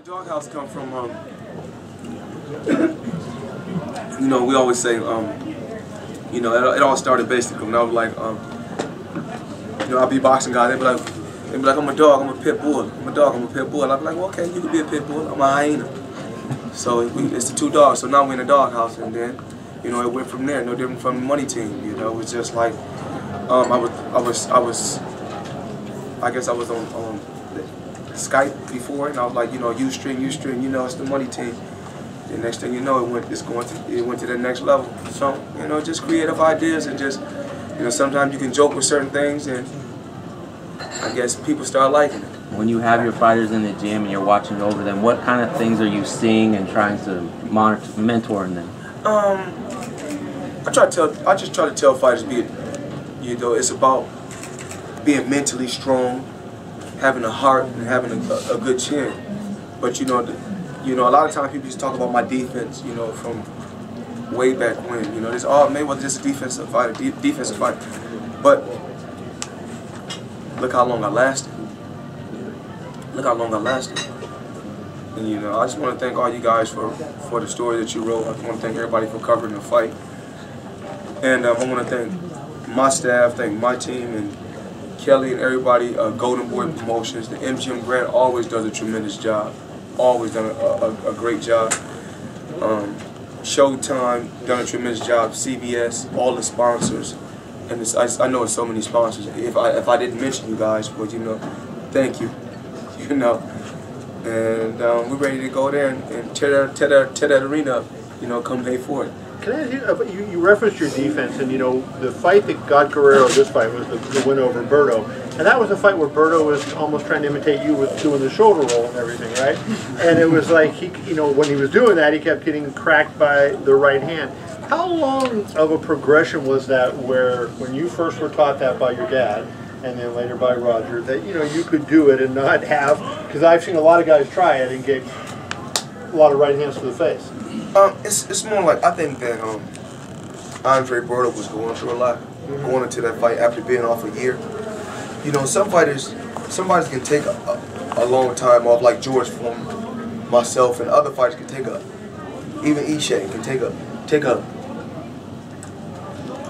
Doghouse come from, you know, we always say, you know, it all started basically when I was like, you know, I'll be boxing guy, they'd be like, I'm a dog, I'm a pit bull. I'm a dog, I'm a pit bull. I'd be like, well, okay, you could be a pit bull, I'm a hyena. So it's the two dogs, so now we're in the doghouse, and then, you know, it went from there, no different from the money team, you know, it was just like, I guess I was on Skype before, and I was like, you know, Ustream, you know, it's the money team. The next thing you know, it went to the next level. So, you know, just creative ideas, and just, you know, sometimes you can joke with certain things, and I guess people start liking it. When you have your fighters in the gym and you're watching over them, what kind of things are you seeing and trying to monitor, mentoring them? I just try to tell fighters, you know, it's about being mentally strong, having a heart, and having a good chin. But you know, a lot of times people just talk about my defense, you know, from way back when. You know, this Mayweather just a defensive fighter, But look how long I lasted. Look how long I lasted. And you know, I just want to thank all you guys for the story that you wrote. I want to thank everybody for covering the fight. And I want to thank my staff, thank my team, and Kelly and everybody, Golden Boy Promotions. The MGM Grand always does a tremendous job. Always done a great job. Showtime done a tremendous job. CBS, all the sponsors, and I know it's so many sponsors. If I didn't mention you guys, but you know, thank you. You know, and we're ready to go there and tear that arena up. You know, come May 4th. Can I ask you, you referenced your defense, and you know, the fight that got Guerrero this fight was the win over Berto. And that was a fight where Berto was almost trying to imitate you with doing the shoulder roll and everything, right? And it was like, you know, when he was doing that, he kept getting cracked by the right hand. How long of a progression was that where, when you first were taught that by your dad, and then later by Roger, that, you know, you could do it and not have, because I've seen a lot of guys try it and get a lot of right hands to the face. It's more like, I think that Andre Berto was going through a lot, going into that fight after being off a year. You know, some fighters can take a long time off, like George Foreman, myself, and other fighters can take even Ishe can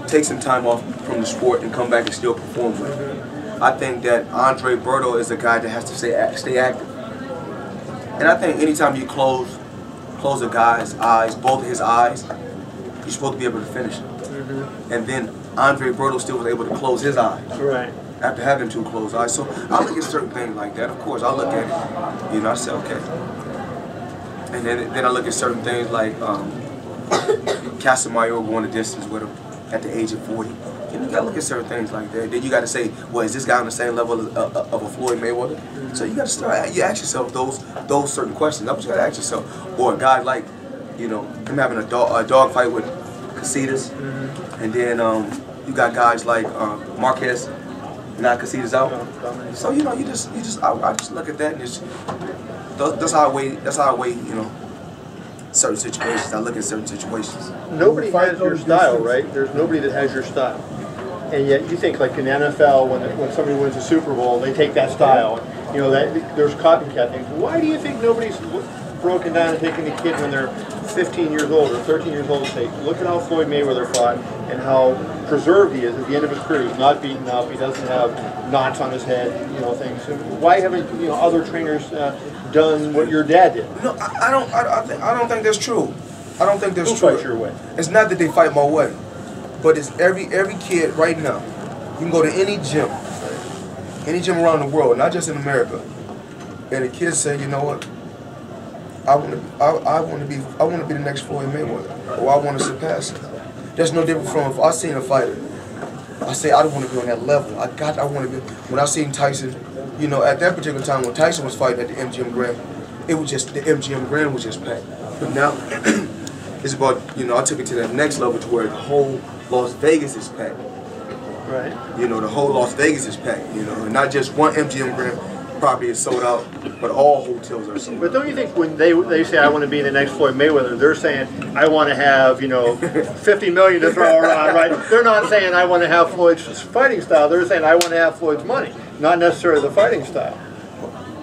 take some time off from the sport and come back and still perform with it. I think that Andre Berto is a guy that has to stay active. And I think anytime you close a guy's eyes, both of his eyes, you're supposed to be able to finish him. And then Andre Berto still was able to close his eyes. Right. After having two closed eyes. So I look at certain things like that. Of course, I look at it, you know, I say, okay. And then I look at certain things like Casamayor going the distance with him at the age of 40. You know, you gotta look at certain things like that. Then you gotta say, well, is this guy on the same level of a Floyd Mayweather? So you gotta start, you ask yourself those certain questions. That's what you gotta ask yourself. Or a guy like, you know, him having a dog fight with Casitas, and then you got guys like Marquez, knock Casitas out. So you know, I just look at that, and it's, that's how I weigh, you know, certain situations. I look at certain situations. Nobody has your style, right? There's nobody that has your style. And yet you think, like in the NFL, when somebody wins a Super Bowl, they take that style. You know, that there's copycat things. Why do you think nobody's broken down and taking a kid when they're 15 years old or 13 years old and say, look at how Floyd Mayweather fought and how preserved he is at the end of his career. He's not beaten up. He doesn't have knots on his head, you know, things. Why haven't, you know, other trainers done what your dad did? No, I don't think that's true. I don't think that's true. Who fights your way? It's not that they fight my way, but it's every kid right now. You can go to any gym around the world, not just in America, and the kids say, you know what? I want to be the next Floyd Mayweather, or I want to surpass him. There's no different from if I seen a fighter, I say I don't want to be on that level. I want to be. When I seen Tyson, you know, at that particular time when Tyson was fighting at the MGM Grand, it was just the MGM Grand was just packed. But now it's about, you know, I took it to that next level to where the whole Las Vegas is packed. Right. You know, the whole Las Vegas is packed. You know, and not just one MGM Grand property is sold out, but all hotels are sold out. But don't you think when they say I want to be the next Floyd Mayweather, they're saying I want to have, you know, 50 million to throw around, right? They're not saying I want to have Floyd's fighting style. They're saying I want to have Floyd's money, not necessarily the fighting style.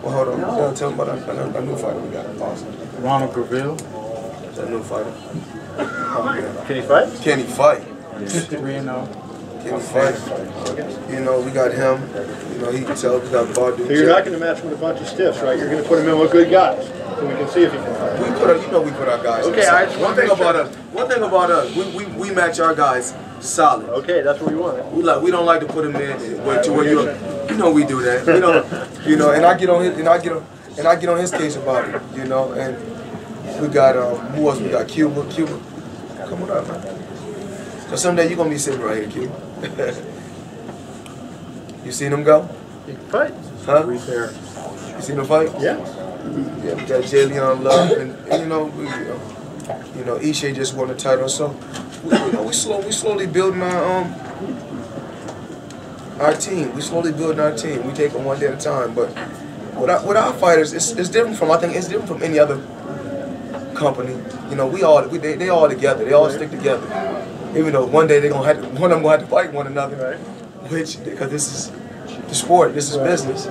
Well, hold on. Tell me about a new fighter we got. Awesome. Ronald Guerrero. That new fighter. Can he fight? Can he fight? Yeah. 3-0. Can he fight? You know, we got him. You know, he can tell we got Bardu. So you're not going to match with a bunch of stiffs, right? You're going to put him in with good guys, so we can see if he can fight. We put our guys. Okay, I just one thing about us, we match our guys solid. Okay, that's what we want. We don't like to put them in where you know we do that. We don't, you know, and I get on his case about it, you know, and we got who else? We got Cuba. Come on up, man. So someday you're gonna be sitting right here, Cuba. You seen him go? He can fight. Huh? Right there. You seen him fight? Yeah. Yeah, we got Jalen Love, and you know, Ishe just won the title, so we slowly building our team. We slowly building our team. We take them one day at a time. But with our fighters, it's different from any other company. You know, they all together. They all stick together. Even though one day one of them gonna have to fight one another, Right. because this is the sport. This is business.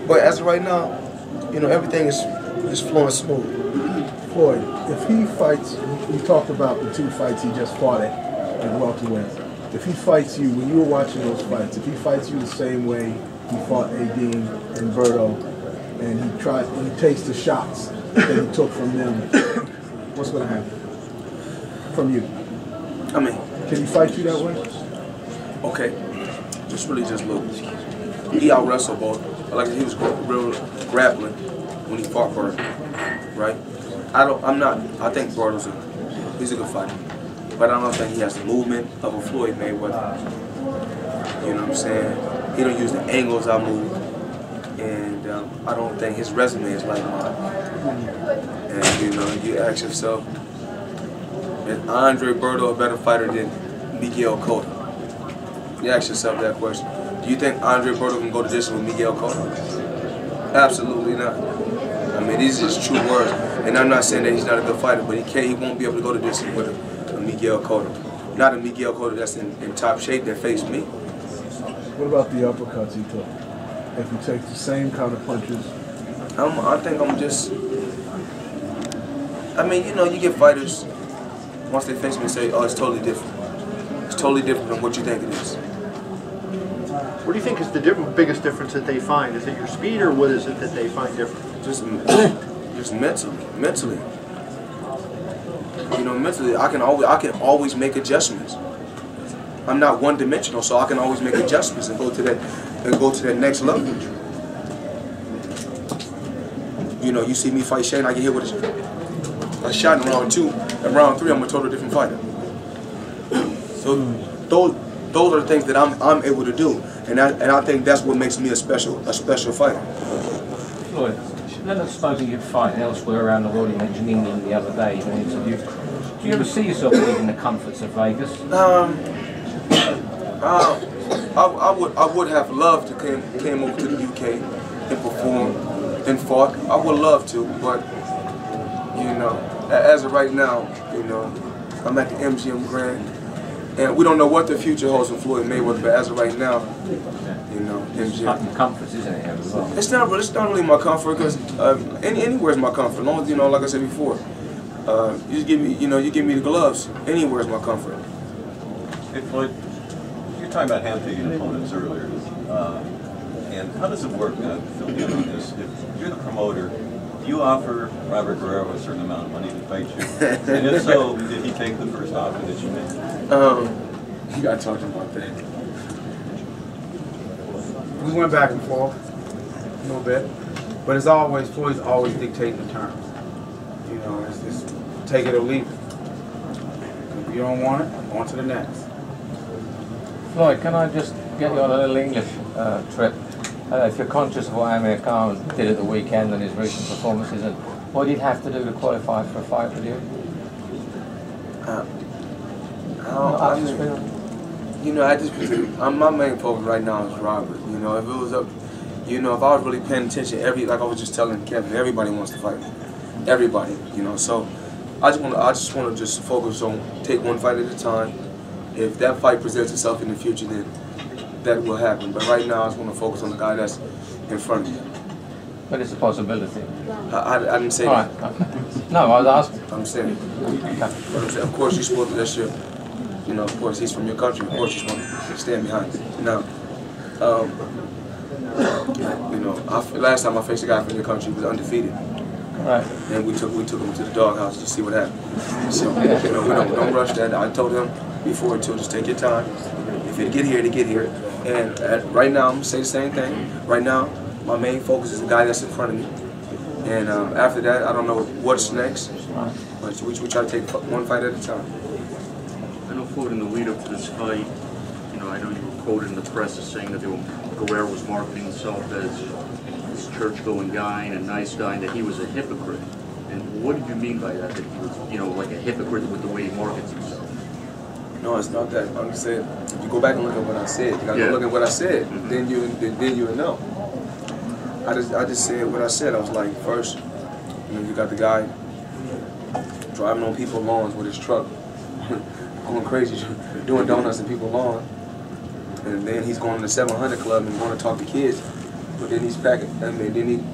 But as of right now, you know, everything is flowing smooth. Floyd, if he fights, we talked about the 2 fights he just fought at welterweight. If he fights you, when you were watching those fights, if he fights you the same way he fought Adine and Berto, and he takes the shots that he took from them, what's going to happen from you? I mean, Can he fight you that way? okay, just look. He out wrestled both. Like he was real grappling when he fought Berto, right? I think Berto's he's a good fighter, but I don't think he has the movement of a Floyd Mayweather. You know what I'm saying? He don't use the angles I move, and I don't think his resume is like mine. And you know, you ask yourself, is Andre Berto a better fighter than Miguel Cotto? You ask yourself that question. Do you think Andre Berto can go the distance with Miguel Cotto? Absolutely not. I mean, these are just true words. And I'm not saying that he's not a good fighter, but he won't be able to go the distance with a Miguel Cotto. Not a Miguel Cotto that's in top shape that faced me. What about the uppercuts he took? If he takes the same kind of punches? I think I'm just... I mean, you know, you get fighters, once they face me, say, oh, it's totally different. It's totally different than what you think it is. What do you think is the biggest difference that they find? Is it your speed, or what is it that they find different? Just mentally. You know, mentally, I can always make adjustments. I'm not one-dimensional, so I can always make adjustments and go to that next level. You know, you see me fight Shane, I get hit with a shot in round 2. In round 3, I'm a totally different fighter. So those are the things that I'm able to do, and I think that's what makes me a special fighter. Floyd, let's suppose you fight elsewhere around the world. You mentioned England the other day in an interview. Do you ever see yourself leaving the comforts of Vegas? I would have loved to came over to the UK and perform and fought. I would love to, but you know, as of right now, you know, I'm at the MGM Grand, and we don't know what the future holds for Floyd Mayweather. But as of right now, you know, It's like your comforts, isn't it? As well? It's not really my comfort, because anywhere's my comfort. As long as, you know, like I said before, you just give me, you know, you give me the gloves. Anywhere's my comfort. Hey Floyd, you were talking about hand-picking opponents earlier, and how does it work? Fill me in on this. If you're the promoter, do you offer Robert Guerrero a certain amount of money to fight you? And if so, did he take the first offer that you made? You gotta talk to him about that. We went back and forth a little bit, but as always, Floyd's always dictating the terms. You know, it's take it or leave it. If you don't want it, on to the next. Floyd, can I just get you on a little English trip? If you're conscious of what Amir Khan did at the weekend and his recent performances, and what he'd have to do to qualify for a fight with you? You know, my main focus right now is Robert. You know, if it was up, you know, if I was really paying attention, like I was just telling Kevin, everybody wants to fight me. Everybody, you know. So I just want to focus on take one fight at a time. If that fight presents itself in the future, then that will happen. But right now, I just want to focus on the guy that's in front of me. But it's a possibility. I didn't say All that. right. Okay. No, I was asking. I'm saying, of course you're supposed to, that's your, you know, of course he's from your country, of course you're supposed to stand behind it. Now, you know, last time I faced a guy from your country, he was undefeated. Right. And we took him to the doghouse to see what happened. So, you know, we don't rush that. I told him before to just take your time. If it get here, to get here. And right now, I'm gonna say the same thing. Right now, my main focus is the guy that's in front of me. And after that, I don't know what's next. But we try to take one fight at a time. I know, Floyd, in the lead up to this fight, you know, I know you were quoted in the press as saying that Guerrero was marketing himself as this church-going guy and a nice guy, and that he was a hypocrite. And what did you mean by that? That he was, you know, like a hypocrite with the way he markets himself? No, it's not that. I'm just saying, if you go back and look at what I said, you gotta go look at what I said, then you would know. I just said what I said. I was like, first, you know, you got the guy driving on people's lawns with his truck, going crazy, doing donuts in people's lawns, and then he's going to the 700 Club and going to talk to kids, but then he's packing. I mean, then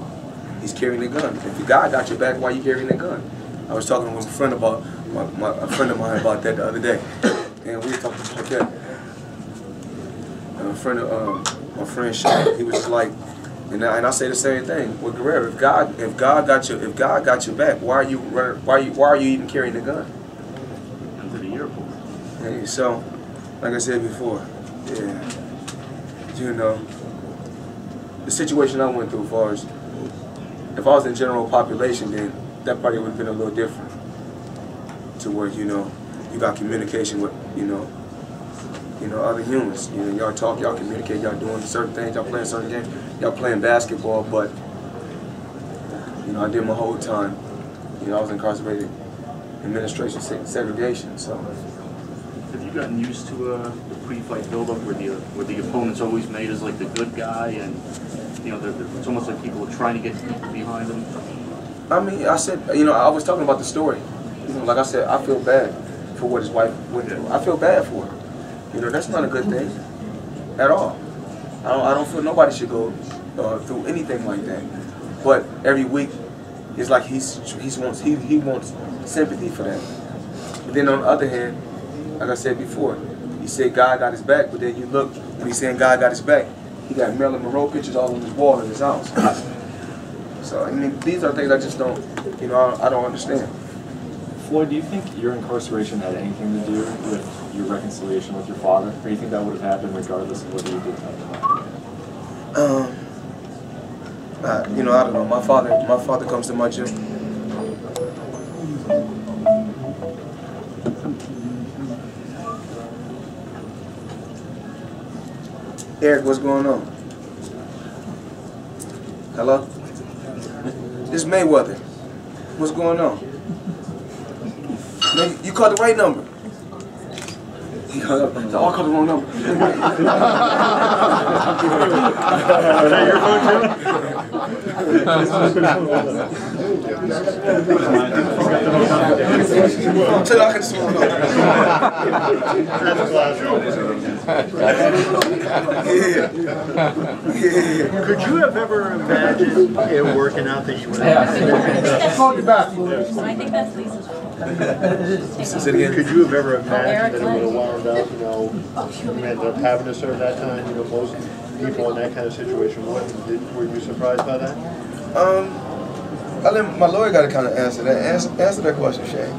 he's carrying a gun. If the guy got your back, why are you carrying a gun? I was talking with a friend about a friend of mine about that the other day, and we were talking about that. And my friend Sean, he was just like. And I say the same thing with Guerrero. If God got your back, why are you even carrying the gun? Into the airport. Hey, so, like I said before, yeah, you know, the situation I went through, as far as if I was in general population, then that probably would have been a little different. To where you got communication with other humans. You know, y'all talk, y'all communicate, y'all doing certain things, y'all playing certain games, y'all playing basketball, but I did my whole time. I was incarcerated, administration segregation. So. Have you gotten used to the pre-fight build-up where the opponent's always made as like the good guy, and it's almost like people are trying to get people behind them? I mean, I said, I was talking about the story. Like I said, I feel bad for what his wife went through. I feel bad for her. That's not a good thing at all. I don't feel nobody should go through anything like that. But every week, it's like he wants sympathy for that. But then on the other hand, like I said before, he said God got his back, but then you look when he's saying God got his back, he got Marilyn Monroe pictures all on his wall in his house. So I mean, these are things I just don't, I don't understand. Floyd, do you think your incarceration had anything to do with your reconciliation with your father? Or do you think that would have happened regardless of whether you did that or not? I don't know. My father comes to my gym. Eric, what's going on? Hello? This is Mayweather. What's going on? You called the right number. I called the wrong number. Is that your phone too? Tell you I can swallow. Could you have ever imagined it working out that you would have? I think that's Lisa's fault. Could you have ever imagined that it would have wound up, you ended up having to serve that time? Most people in that kind of situation wouldn't. Were you surprised by that? My lawyer got to kind of answer that. Answer that question, Shane.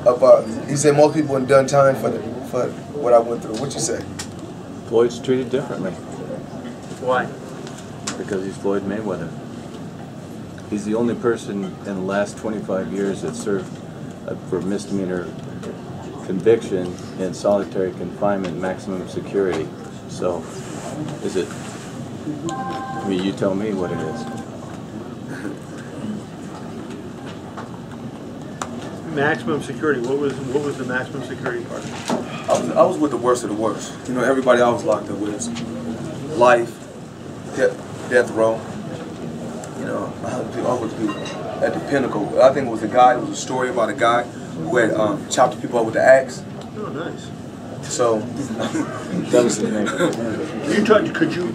About he said most people have done time for what I went through. What you say? Floyd's treated differently. Why? Because he's Floyd Mayweather. He's the only person in the last 25 years that served for misdemeanor conviction in solitary confinement, maximum security. So, is it? I mean, you tell me what it is. Maximum security. What was the maximum security part? I was with the worst of the worst. Everybody I was locked up with. Life, death row. I was at the pinnacle. I think it was a story about a guy who had chopped people up with the axe. Oh, nice. So that was the name.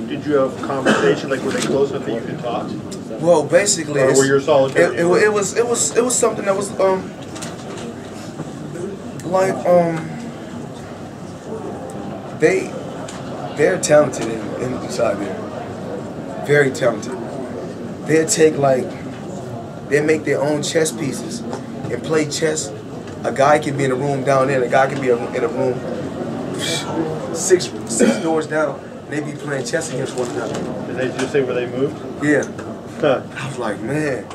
Did you have a conversation? Like, were they close enough that you could talk? Well, basically, Or were you solitary? it was something that was like they're talented inside there, very talented. They make their own chess pieces and play chess. A guy can be in a room down there, and a guy can be in a room six doors down. And they be playing chess against one another. Did they just say where they moved? Yeah. Huh. I was like, man.